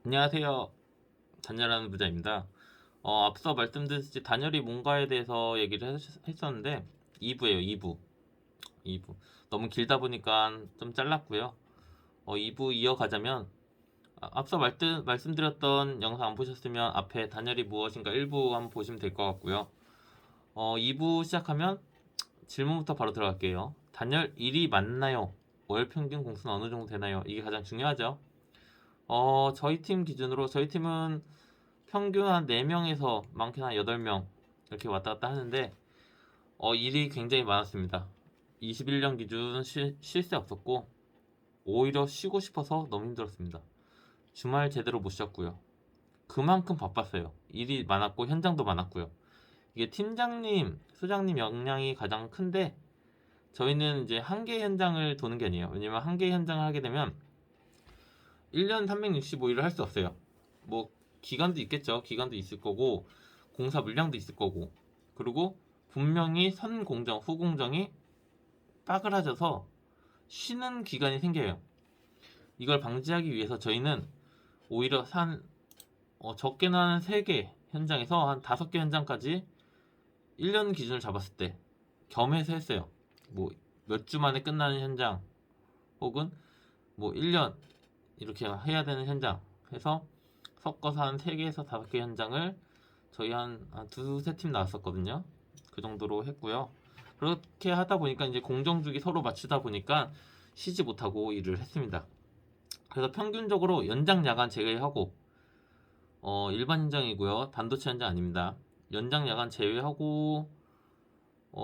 안녕하세요. 단열하는 부자입니다. 앞서 말씀드렸듯이 단열이 뭔가에 대해서 얘기를 했었는데 2부예요. 2부. 2부. 너무 길다 보니까 좀 잘랐고요. 2부 이어가자면 앞서 말씀드렸던 영상 안 보셨으면 앞에 단열이 무엇인가 1부 한번 보시면 될 것 같고요. 2부 시작하면 질문부터 바로 들어갈게요. 단열 1이 맞나요? 월 평균 공수는 어느 정도 되나요? 이게 가장 중요하죠. 저희 팀 기준으로 저희 팀은 평균 한 4명에서 많게는 한 8명 이렇게 왔다 갔다 하는데 일이 굉장히 많았습니다. 21년 기준 쉴새 없었고 오히려 쉬고 싶어서 너무 힘들었습니다. 주말 제대로 못 쉬었고요. 그만큼 바빴어요. 일이 많았고 현장도 많았고요. 이게 팀장님, 소장님 역량이 가장 큰데 저희는 이제 한 개 현장을 도는 게 아니에요. 왜냐면 한 개 현장을 하게 되면 1년 365일을 할 수 없어요. 뭐 기간도 있겠죠. 기간도 있을 거고 공사 물량도 있을 거고 그리고 분명히 선 공정, 후 공정이 빠그라져서 쉬는 기간이 생겨요. 이걸 방지하기 위해서 저희는 오히려 적게는 한 3개 현장에서 한 5개 현장까지 1년 기준을 잡았을 때 겸해서 했어요. 뭐 몇 주 만에 끝나는 현장 혹은 뭐 1년 이렇게 해야 되는 현장 해서 섞어서 한 3개에서 5개 현장을 저희 한 두세 팀 나왔었거든요. 그 정도로 했고요. 그렇게 하다 보니까 이제 공정주기 서로 맞추다 보니까 쉬지 못하고 일을 했습니다. 그래서 평균적으로 연장 야간 제외하고 일반 현장이고요. 반도체 현장 아닙니다. 연장 야간 제외하고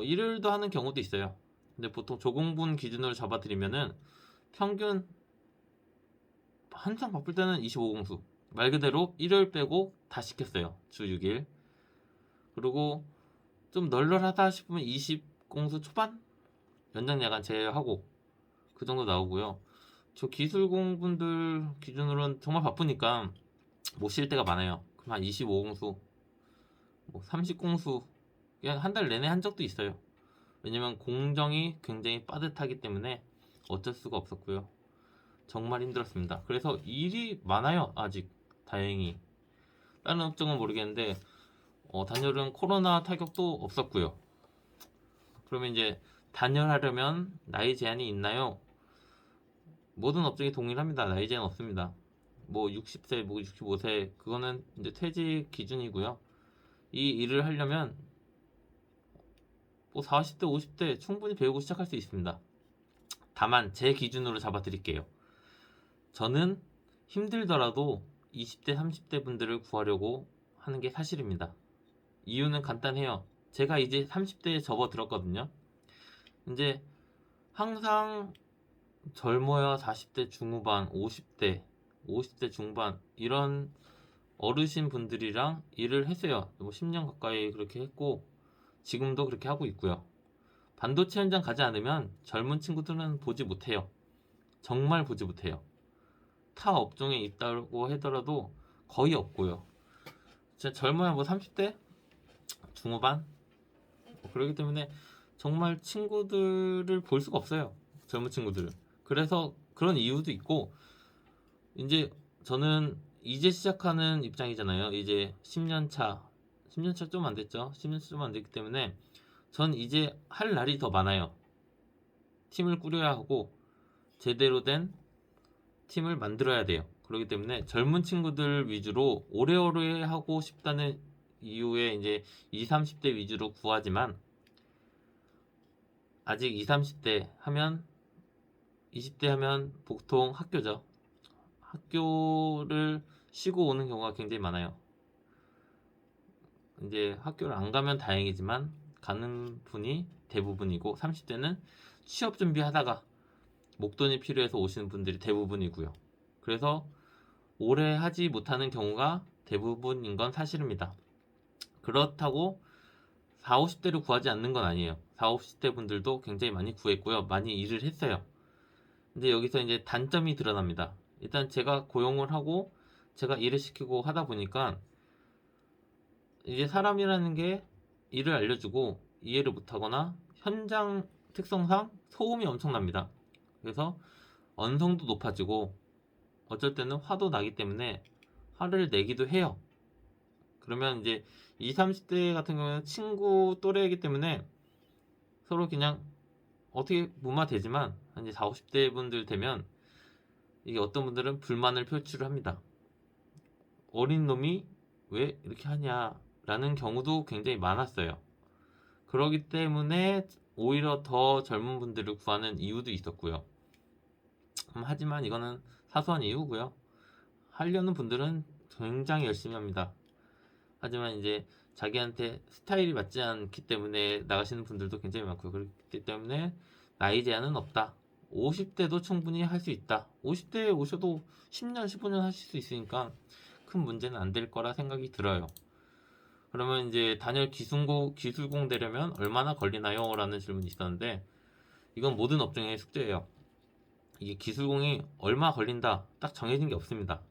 일요일도 하는 경우도 있어요. 근데 보통 조공분 기준으로 잡아드리면은 평균 한창 바쁠 때는 25공수 말 그대로 일요일 빼고 다 시켰어요. 주 6일. 그리고 좀 널널하다 싶으면 20공수 초반? 연장 야간 제외하고 그 정도 나오고요. 저 기술공분들 기준으로는 정말 바쁘니까 못 쉴 때가 많아요. 그럼 한 25공수, 뭐 30공수 그냥 한 달 내내 한 적도 있어요. 왜냐면 공정이 굉장히 빠듯하기 때문에 어쩔 수가 없었고요. 정말 힘들었습니다. 그래서 일이 많아요. 아직 다행히. 다른 업종은 모르겠는데 단열은 코로나 타격도 없었고요. 그러면 이제 단열하려면 나이 제한이 있나요? 모든 업종이 동일합니다. 나이 제한 없습니다. 뭐 60세, 뭐 65세 그거는 이제 퇴직 기준이고요. 이 일을 하려면 뭐 40대, 50대 충분히 배우고 시작할 수 있습니다. 다만 제 기준으로 잡아드릴게요. 저는 힘들더라도 20대, 30대 분들을 구하려고 하는 게 사실입니다. 이유는 간단해요. 제가 이제 30대에 접어들었거든요. 이제 항상 젊어야 40대 중후반, 50대 중반 이런 어르신 분들이랑 일을 했어요. 뭐 10년 가까이 그렇게 했고 지금도 그렇게 하고 있고요. 반도체 현장 가지 않으면 젊은 친구들은 보지 못해요. 정말 보지 못해요. 타 업종에 있다고 하더라도 거의 없고요. 진짜 젊어야 뭐 30대 중후반 그렇기 때문에 정말 친구들을 볼 수가 없어요. 젊은 친구들을. 그래서 그런 이유도 있고 이제 저는 이제 시작하는 입장이잖아요. 이제 10년 차, 10년 차 좀 안 됐죠. 10년 차 좀 안 됐기 때문에 전 이제 할 날이 더 많아요. 팀을 꾸려야 하고 제대로 된 팀을 만들어야 돼요. 그렇기 때문에 젊은 친구들 위주로 오래오래 하고 싶다는 이유에 이제 20, 30대 위주로 구하지만 아직 20, 30대 하면 20대 하면 보통 학교죠. 학교를 쉬고 오는 경우가 굉장히 많아요. 이제 학교를 안 가면 다행이지만 가는 분이 대부분이고 30대는 취업 준비하다가 목돈이 필요해서 오시는 분들이 대부분이고요. 그래서 오래 하지 못하는 경우가 대부분인 건 사실입니다. 그렇다고 4, 50대를 구하지 않는 건 아니에요. 4, 50대 분들도 굉장히 많이 구했고요. 많이 일을 했어요. 근데 여기서 이제 단점이 드러납니다. 일단 제가 고용을 하고 제가 일을 시키고 하다 보니까 이제 사람이라는 게 일을 알려주고 이해를 못하거나 현장 특성상 소음이 엄청납니다. 그래서 언성도 높아지고 어쩔 때는 화도 나기 때문에 화를 내기도 해요. 그러면 이제 20, 30대 같은 경우는 친구 또래이기 때문에 서로 그냥 어떻게 무마되지만 이제 40, 50대 분들 되면 이게 어떤 분들은 불만을 표출을 합니다. 어린 놈이 왜 이렇게 하냐라는 경우도 굉장히 많았어요. 그러기 때문에 오히려 더 젊은 분들을 구하는 이유도 있었고요. 하지만 이거는 사소한 이유고요. 하려는 분들은 굉장히 열심히 합니다. 하지만 이제 자기한테 스타일이 맞지 않기 때문에 나가시는 분들도 굉장히 많고요. 그렇기 때문에 나이 제한은 없다. 50대도 충분히 할 수 있다. 50대에 오셔도 10년, 15년 하실 수 있으니까 큰 문제는 안 될 거라 생각이 들어요. 그러면 이제 단열 기술공 되려면 얼마나 걸리나요? 라는 질문이 있었는데 이건 모든 업종의 숙제예요. 이게 기술공이 얼마 걸린다 딱 정해진 게 없습니다.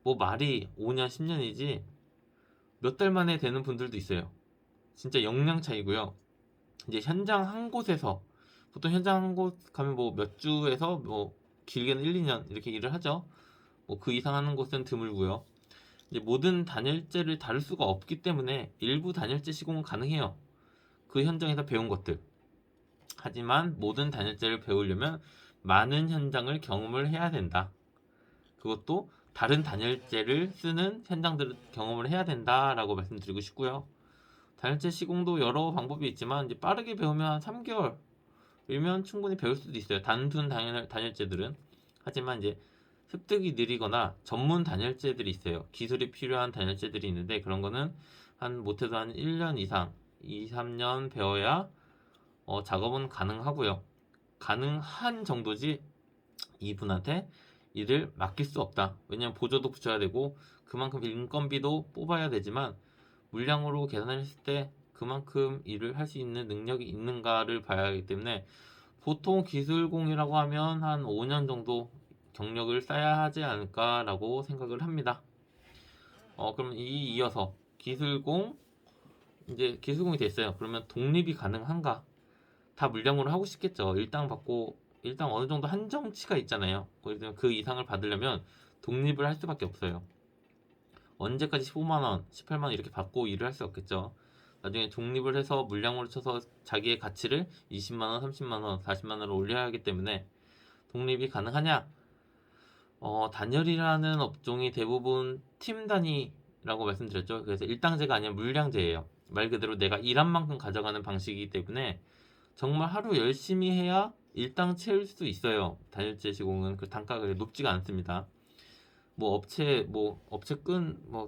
뭐 말이 5년, 10년이지 몇 달 만에 되는 분들도 있어요. 진짜 역량 차이고요. 이제 현장 한 곳에서 보통 현장 한 곳 가면 뭐 몇 주에서 뭐 길게는 1, 2년 이렇게 일을 하죠. 뭐 그 이상 하는 곳은 드물고요. 이제 모든 단열재를 다룰 수가 없기 때문에 일부 단열재 시공은 가능해요. 그 현장에서 배운 것들. 하지만 모든 단열재를 배우려면 많은 현장을 경험을 해야 된다. 그것도 다른 단열재를 쓰는 현장들을 경험을 해야 된다라고 말씀드리고 싶고요. 단열재 시공도 여러 방법이 있지만 이제 빠르게 배우면 한 3개월이면 충분히 배울 수도 있어요. 단순 단열재들은. 하지만 이제 습득이 느리거나 전문 단열재들이 있어요. 기술이 필요한 단열재들이 있는데 그런 거는 한 못해도 한 1년 이상, 2, 3년 배워야 작업은 가능하고요. 가능한 정도지 이분한테 일을 맡길 수 없다. 왜냐면 보조도 붙여야 되고 그만큼 인건비도 뽑아야 되지만 물량으로 계산했을 때 그만큼 일을 할 수 있는 능력이 있는가를 봐야 하기 때문에 보통 기술공이라고 하면 한 5년 정도 경력을 쌓아야 하지 않을까라고 생각을 합니다. 그럼 이어서 기술공 이제 기술공이 됐어요. 그러면 독립이 가능한가? 다 물량으로 하고 싶겠죠. 일당 받고 일당 어느 정도 한정치가 있잖아요. 그 이상을 받으려면 독립을 할 수밖에 없어요. 언제까지 15만 원, 18만 원 이렇게 받고 일을 할 수 없겠죠. 나중에 독립을 해서 물량으로 쳐서 자기의 가치를 20만 원, 30만 원, 40만 원으로 올려야 하기 때문에 독립이 가능하냐? 단열이라는 업종이 대부분 팀 단위라고 말씀드렸죠. 그래서 일당제가 아니라 물량제예요. 말 그대로 내가 일한 만큼 가져가는 방식이기 때문에 정말 하루 열심히 해야 일당 채울 수 있어요. 단열재 시공은 그 단가가 높지가 않습니다. 뭐 업체 뭐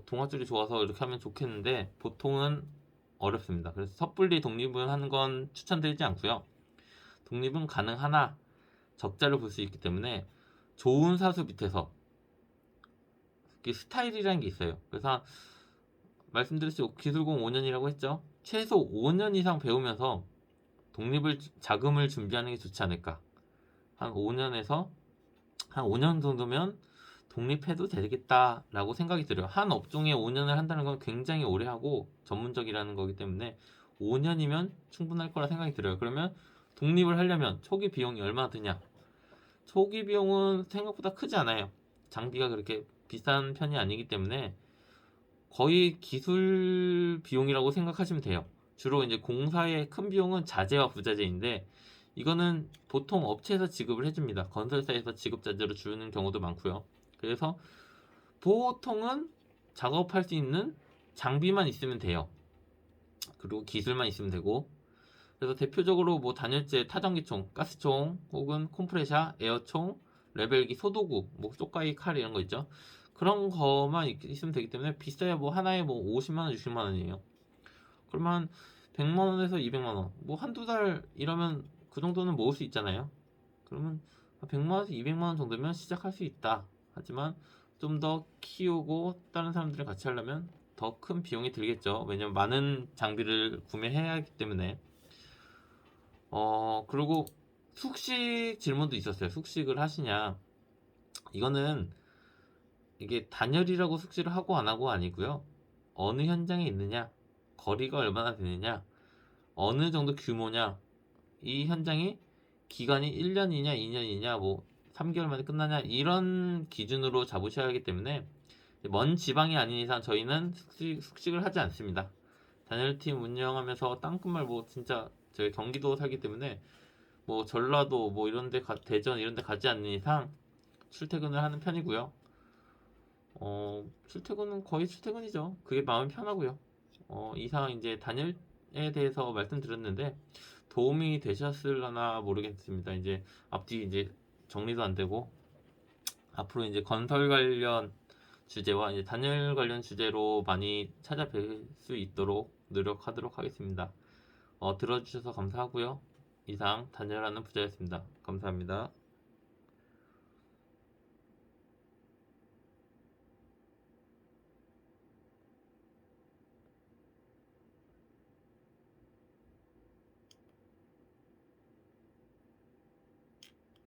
동아줄이 좋아서 이렇게 하면 좋겠는데 보통은 어렵습니다. 그래서 섣불리 독립은 하는 건 추천드리지 않고요. 독립은 가능하나 적자를 볼 수 있기 때문에 좋은 사수 밑에서 스타일이라는 게 있어요. 그래서 말씀드렸듯이 기술공 5년이라고 했죠. 최소 5년 이상 배우면서 자금을 준비하는 게 좋지 않을까. 한 5년에서 한 5년 정도면 독립해도 되겠다라고 생각이 들어요. 한 업종에 5년을 한다는 건 굉장히 오래 하고 전문적이라는 거기 때문에 5년이면 충분할 거라 생각이 들어요. 그러면 독립을 하려면 초기 비용이 얼마나 드냐? 초기 비용은 생각보다 크지 않아요. 장비가 그렇게 비싼 편이 아니기 때문에 거의 기술 비용이라고 생각하시면 돼요. 주로 이제 공사의 큰 비용은 자재와 부자재인데 이거는 보통 업체에서 지급을 해줍니다. 건설사에서 지급자재로 주는 경우도 많고요. 그래서 보통은 작업할 수 있는 장비만 있으면 돼요. 그리고 기술만 있으면 되고 그래서 대표적으로 뭐 단열재, 타전기총, 가스총 혹은 콤프레샤, 에어총, 레벨기, 소도구, 뭐 쪽가위, 칼 이런 거 있죠. 그런 거만 있으면 되기 때문에 비싸야 뭐 하나에 뭐 50만 원, 60만 원이에요. 그러면 100만 원에서 200만 원, 뭐 한두 달 일하면 그 정도는 모을 수 있잖아요. 그러면 100만 원에서 200만 원 정도면 시작할 수 있다. 하지만 좀 더 키우고 다른 사람들이랑 같이 하려면 더 큰 비용이 들겠죠. 왜냐면 많은 장비를 구매해야 하기 때문에. 그리고 숙식 질문도 있었어요. 숙식을 하시냐? 이거는 이게 단열이라고 숙식을 하고 안 하고 아니고요. 어느 현장에 있느냐, 거리가 얼마나 되느냐, 어느 정도 규모냐, 이 현장이 기간이 1년이냐, 2년이냐, 뭐 3개월 만에 끝나냐 이런 기준으로 잡으셔야 하기 때문에 먼 지방이 아닌 이상 저희는 숙식을 하지 않습니다. 단열팀 운영하면서 땅끝말 뭐 진짜 저희 경기도 살기 때문에 뭐 전라도 뭐 이런데 대전 이런데 가지 않는 이상 출퇴근을 하는 편이고요. 출퇴근은 거의 출퇴근이죠. 그게 마음이 편하고요. 이상 이제 단열에 대해서 말씀드렸는데 도움이 되셨을려나 모르겠습니다. 이제 앞뒤 이제 정리도 안 되고 앞으로 이제 건설 관련 주제와 이제 단열 관련 주제로 많이 찾아뵐 수 있도록 노력하도록 하겠습니다. 들어주셔서 감사하고요. 이상 단열하는 부자였습니다. 감사합니다.